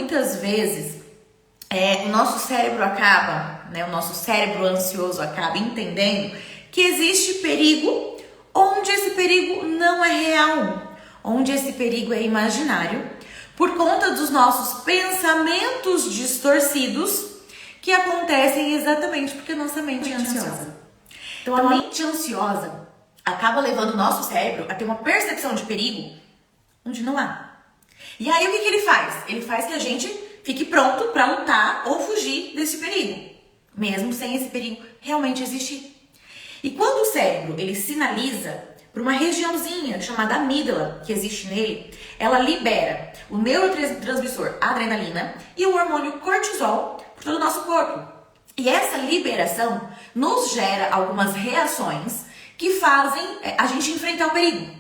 muitas vezes o nosso cérebro acaba, né, o nosso cérebro ansioso acaba entendendo que existe perigo onde esse perigo não é real, onde esse perigo é imaginário, por conta dos nossos pensamentos distorcidos que acontecem exatamente porque a nossa mente é ansiosa. Então a mente ansiosa acaba levando o nosso cérebro a ter uma percepção de perigo onde não há. E aí o que ele faz? Ele faz que a gente fique pronto para lutar ou fugir desse perigo, mesmo sem esse perigo realmente existir. E quando o cérebro ele sinaliza para uma regiãozinha chamada amígdala que existe nele, ela libera o neurotransmissor adrenalina e o hormônio cortisol por todo o nosso corpo. E essa liberação nos gera algumas reações que fazem a gente enfrentar o perigo.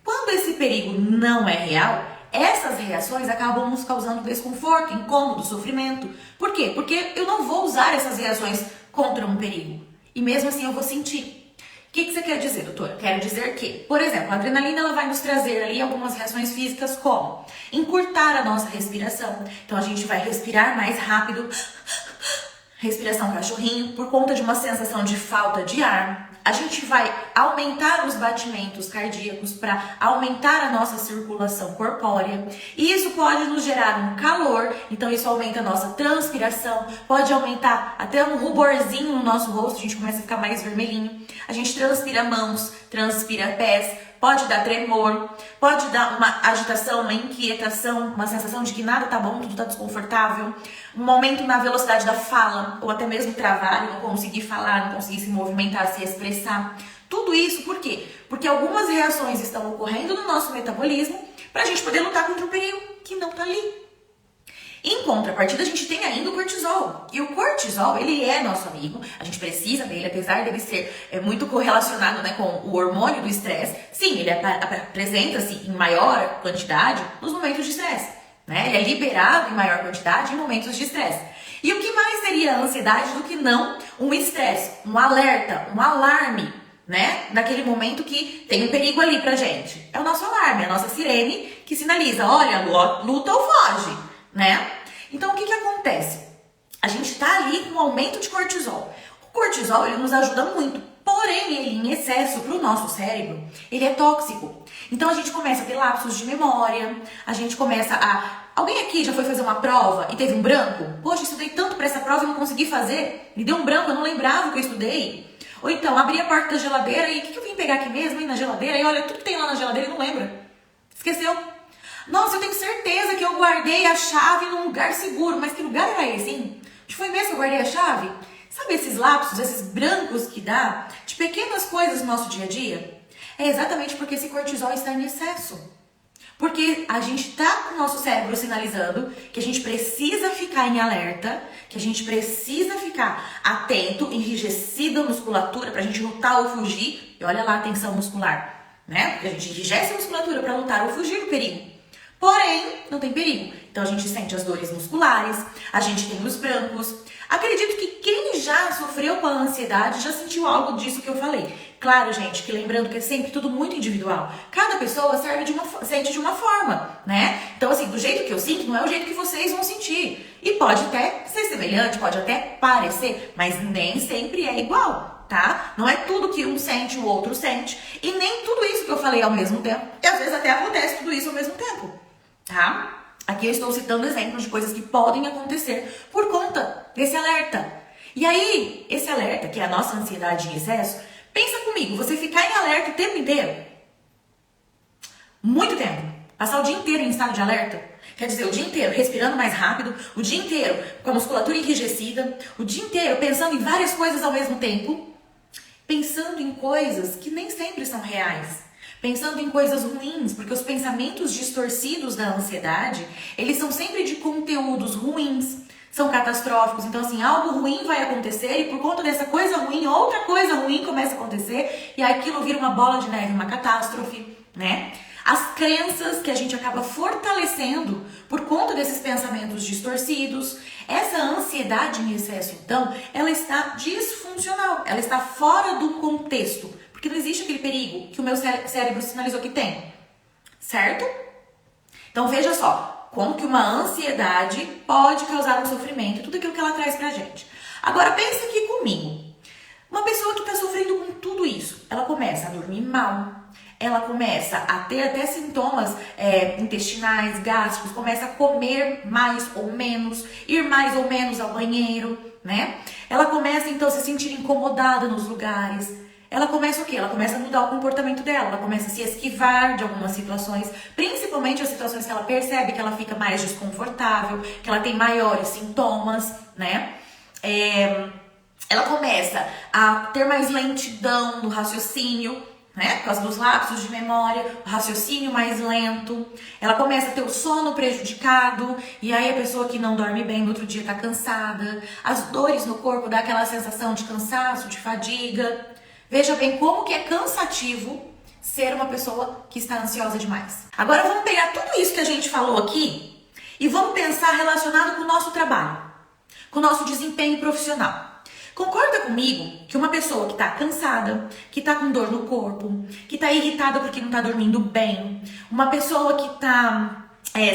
Quando esse perigo não é real, essas reações acabam nos causando desconforto, incômodo, sofrimento. Por quê? Porque eu não vou usar essas reações contra um perigo. E mesmo assim eu vou sentir. O que você quer dizer, doutora? Quero dizer que, por exemplo, a adrenalina ela vai nos trazer ali algumas reações físicas como encurtar a nossa respiração. Então a gente vai respirar mais rápido, respiração cachorrinho, por conta de uma sensação de falta de ar. A gente vai aumentar os batimentos cardíacos para aumentar a nossa circulação corpórea. E isso pode nos gerar um calor, então isso aumenta a nossa transpiração, pode aumentar até um ruborzinho no nosso rosto, a gente começa a ficar mais vermelhinho. A gente transpira mãos, transpira pés, pode dar tremor, pode dar uma agitação, uma inquietação, uma sensação de que nada tá bom, tudo tá desconfortável, um aumento na velocidade da fala, ou até mesmo travar, não conseguir falar, não conseguir se movimentar, se expressar. Tudo isso por quê? Porque algumas reações estão ocorrendo no nosso metabolismo para a gente poder lutar contra o perigo que não tá ali. Em contrapartida, a gente tem ainda o cortisol. E o cortisol, ele é nosso amigo. A gente precisa dele, apesar dele ser muito correlacionado, né, com o hormônio do estresse. Sim, ele apresenta-se em maior quantidade nos momentos de estresse, né? Ele é liberado em maior quantidade em momentos de estresse. E o que mais seria a ansiedade do que não um estresse, um alerta, um alarme, né? Naquele momento que tem um perigo ali pra gente. É o nosso alarme, a nossa sirene que sinaliza, olha, luta ou foge, né? Então o que acontece? A gente tá ali com um aumento de cortisol. O cortisol ele nos ajuda muito, porém ele em excesso pro nosso cérebro, ele é tóxico. Então a gente começa a ter lapsos de memória, a gente começa a... Alguém aqui já foi fazer uma prova e teve um branco? Poxa, estudei tanto pra essa prova e não consegui fazer. Me deu um branco, eu não lembrava o que eu estudei. Ou então, abri a porta da geladeira e o que eu vim pegar aqui mesmo, hein, na geladeira? E olha, tudo que tem lá na geladeira e não lembra. Esqueceu. Nossa, eu tenho certeza que eu guardei a chave num lugar seguro. Mas que lugar era esse, hein? Onde foi mesmo que eu guardei a chave? Sabe esses lapsos, esses brancos que dá de pequenas coisas no nosso dia a dia? É exatamente porque esse cortisol está em excesso. Porque a gente tá com o nosso cérebro sinalizando que a gente precisa ficar em alerta, que a gente precisa ficar atento, enrijecido a musculatura pra gente lutar ou fugir. E olha lá a tensão muscular, né? Porque a gente enrijece a musculatura pra lutar ou fugir do perigo. Porém, não tem perigo. Então a gente sente as dores musculares, a gente tem os brancos. Acredito que quem já sofreu com a ansiedade já sentiu algo disso que eu falei. Claro, gente, que lembrando que é sempre tudo muito individual. Cada pessoa sente de uma forma, né? Então, assim, do jeito que eu sinto, não é o jeito que vocês vão sentir. E pode até ser semelhante, pode até parecer, mas nem sempre é igual, tá? Não é tudo que um sente, o outro sente. E nem tudo isso que eu falei ao mesmo tempo. E às vezes até acontece tudo isso ao mesmo tempo, tá? Aqui eu estou citando exemplos de coisas que podem acontecer por conta desse alerta. E aí, esse alerta, que é a nossa ansiedade em excesso, pensa comigo, você ficar em alerta o tempo inteiro? Muito tempo. Passar o dia inteiro em estado de alerta? Quer dizer, o dia inteiro respirando mais rápido, o dia inteiro com a musculatura enrijecida, o dia inteiro pensando em várias coisas ao mesmo tempo, pensando em coisas que nem sempre são reais. Pensando em coisas ruins, porque os pensamentos distorcidos da ansiedade, eles são sempre de conteúdos ruins, são catastróficos. Então, assim, algo ruim vai acontecer e por conta dessa coisa ruim, outra coisa ruim começa a acontecer e aquilo vira uma bola de neve, uma catástrofe, né? As crenças que a gente acaba fortalecendo por conta desses pensamentos distorcidos, essa ansiedade em excesso, então, ela está disfuncional, ela está fora do contexto. Porque não existe aquele perigo que o meu cérebro sinalizou que tem, certo? Então veja só, como que uma ansiedade pode causar um sofrimento, tudo aquilo que ela traz pra gente. Agora pensa aqui comigo. Uma pessoa que está sofrendo com tudo isso, ela começa a dormir mal, ela começa a ter até sintomas intestinais, gástricos, começa a comer mais ou menos, ir mais ou menos ao banheiro, né? Ela começa então a se sentir incomodada nos lugares. Ela começa o quê? Ela começa a mudar o comportamento dela, ela começa a se esquivar de algumas situações, principalmente as situações que ela percebe que ela fica mais desconfortável, que ela tem maiores sintomas, né? Ela começa a ter mais lentidão no raciocínio, né? Por causa dos lapsos de memória, o raciocínio mais lento. Ela começa a ter o sono prejudicado, e aí a pessoa que não dorme bem no outro dia tá cansada. As dores no corpo dá aquela sensação de cansaço, de fadiga. Veja bem como que é cansativo ser uma pessoa que está ansiosa demais. Agora vamos pegar tudo isso que a gente falou aqui e vamos pensar relacionado com o nosso trabalho, com o nosso desempenho profissional. Concorda comigo que uma pessoa que está cansada, que está com dor no corpo, que está irritada porque não está dormindo bem, uma pessoa que está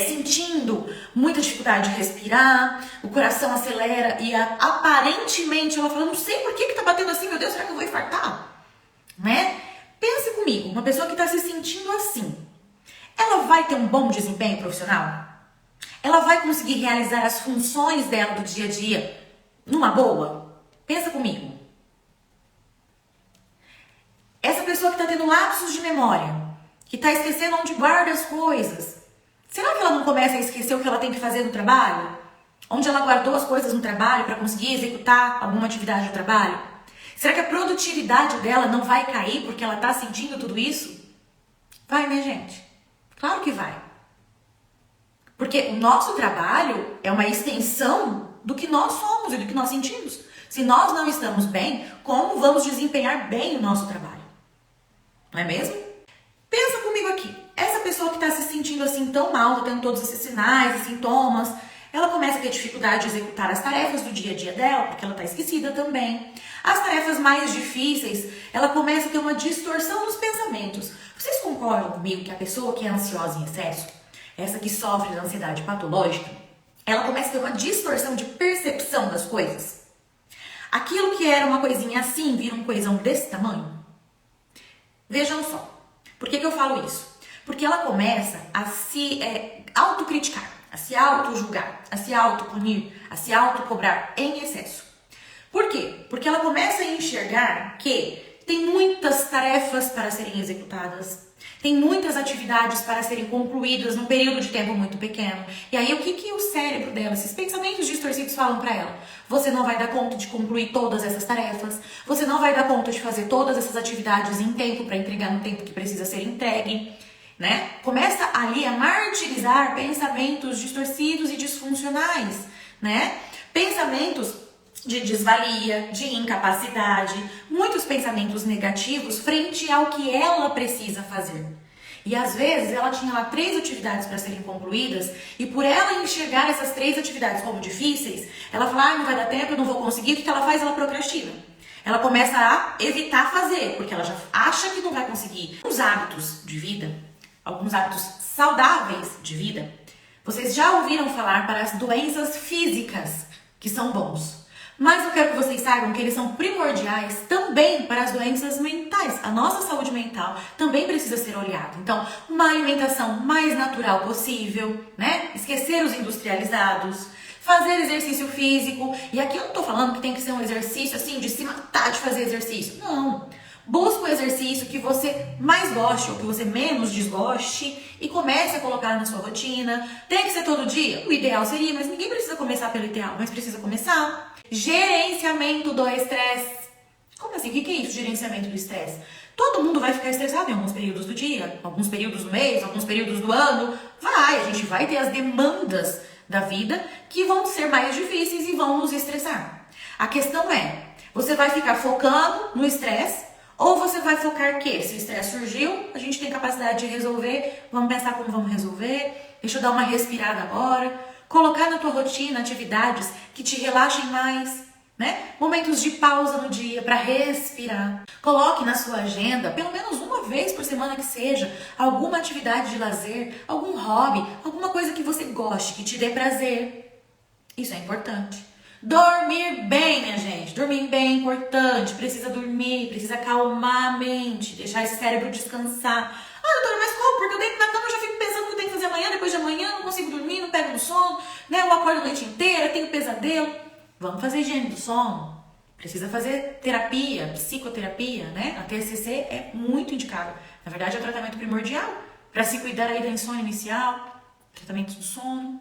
sentindo muita dificuldade de respirar, o coração acelera e aparentemente ela fala, não sei por que está batendo assim, meu Deus, será que eu vou infartar? Né? Pense comigo, uma pessoa que está se sentindo assim, ela vai ter um bom desempenho profissional? Ela vai conseguir realizar as funções dela do dia a dia numa boa? Pensa comigo. Essa pessoa que está tendo lapsos de memória, que está esquecendo onde guarda as coisas, será que ela não começa a esquecer o que ela tem que fazer no trabalho? Onde ela guardou as coisas no trabalho para conseguir executar alguma atividade do trabalho? Será que a produtividade dela não vai cair porque ela está sentindo tudo isso? Vai, né, gente? Claro que vai. Porque o nosso trabalho é uma extensão do que nós somos e do que nós sentimos. Se nós não estamos bem, como vamos desempenhar bem o nosso trabalho? Não é mesmo? Pensa comigo aqui. Essa pessoa que está se sentindo assim tão mal, tá tendo todos esses sinais e sintomas, ela começa a ter dificuldade de executar as tarefas do dia a dia dela, porque ela está esquecida também. As tarefas mais difíceis, ela começa a ter uma distorção nos pensamentos. Vocês concordam comigo que a pessoa que é ansiosa em excesso, essa que sofre de ansiedade patológica, ela começa a ter uma distorção de percepção das coisas? Aquilo que era uma coisinha assim, vira um coisão desse tamanho? Vejam só. Por que eu falo isso? Porque ela começa a se autocriticar, a se auto-julgar, a se auto-punir, a se auto-cobrar em excesso. Por quê? Porque ela começa a enxergar que tem muitas tarefas para serem executadas, tem muitas atividades para serem concluídas num período de tempo muito pequeno. E aí o que o cérebro dela, esses pensamentos distorcidos falam para ela? Você não vai dar conta de concluir todas essas tarefas, você não vai dar conta de fazer todas essas atividades em tempo para entregar no tempo que precisa ser entregue, né? Começa ali a martirizar pensamentos distorcidos e disfuncionais, né? Pensamentos de desvalia, de incapacidade, muitos pensamentos negativos frente ao que ela precisa fazer. E às vezes ela tinha lá 3 atividades para serem concluídas e por ela enxergar essas 3 atividades como difíceis, ela fala, não vai dar tempo, eu não vou conseguir, o que ela faz? Ela procrastina. Ela começa a evitar fazer, porque ela já acha que não vai conseguir. Os hábitos de vida, alguns hábitos saudáveis de vida, vocês já ouviram falar para as doenças físicas que são bons. Mas eu quero que vocês saibam que eles são primordiais também para as doenças mentais. A nossa saúde mental também precisa ser olhada. Então, uma alimentação mais natural possível, né? Esquecer os industrializados, fazer exercício físico. E aqui eu não tô falando que tem que ser um exercício assim, de se matar de fazer exercício. Não. Busca o exercício que você mais goste ou que você menos desgoste e comece a colocar na sua rotina. Tem que ser todo dia? O ideal seria, mas ninguém precisa começar pelo ideal, mas precisa começar. Gerenciamento do estresse. Como assim? O que é isso, gerenciamento do estresse? Todo mundo vai ficar estressado em alguns períodos do dia, alguns períodos do mês, alguns períodos do ano. A gente vai ter as demandas da vida que vão ser mais difíceis e vão nos estressar. A questão é, você vai ficar focando no estresse ou você vai focar que se o estresse surgiu, a gente tem capacidade de resolver, vamos pensar como vamos resolver, deixa eu dar uma respirada agora. Colocar na tua rotina atividades que te relaxem mais, né? Momentos de pausa no dia para respirar. Coloque na sua agenda, pelo menos uma vez por semana que seja, alguma atividade de lazer, algum hobby, alguma coisa que você goste, que te dê prazer. Isso é importante. Dormir bem, minha gente. Dormir bem é importante. Precisa dormir, precisa acalmar a mente, deixar esse cérebro descansar. Ah, doutora, mas como? Porque eu deito na cama e já fico pensando o que eu tenho que fazer amanhã, depois de amanhã, não consigo dormir, não pego no sono, né? Eu acordo a noite inteira, tenho pesadelo. Vamos fazer higiene do sono. Precisa fazer terapia, psicoterapia, né? A TCC é muito indicado. Na verdade, é o tratamento primordial para se cuidar aí da insônia inicial, tratamento do sono,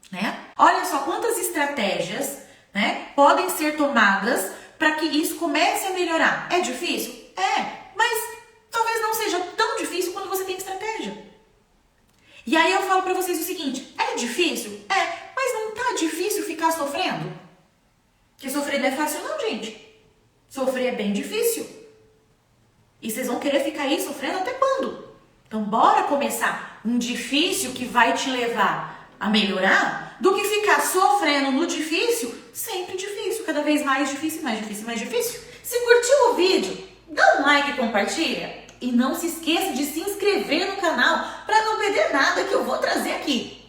né? Olha só quantas estratégias, né, podem ser tomadas para que isso comece a melhorar. É difícil? É, mas talvez não seja tão difícil quando você tem estratégia. E aí eu falo para vocês o seguinte, é difícil? É, mas não tá difícil ficar sofrendo? Porque sofrer não é fácil não, gente. Sofrer é bem difícil. E vocês vão querer ficar aí sofrendo até quando? Então bora começar um difícil que vai te levar a melhorar do que ficar sofrendo no difícil, sempre difícil, cada vez mais difícil, mais difícil, mais difícil. Se curtiu o vídeo, dá um like e compartilha. E não se esqueça de se inscrever no canal para não perder nada que eu vou trazer aqui.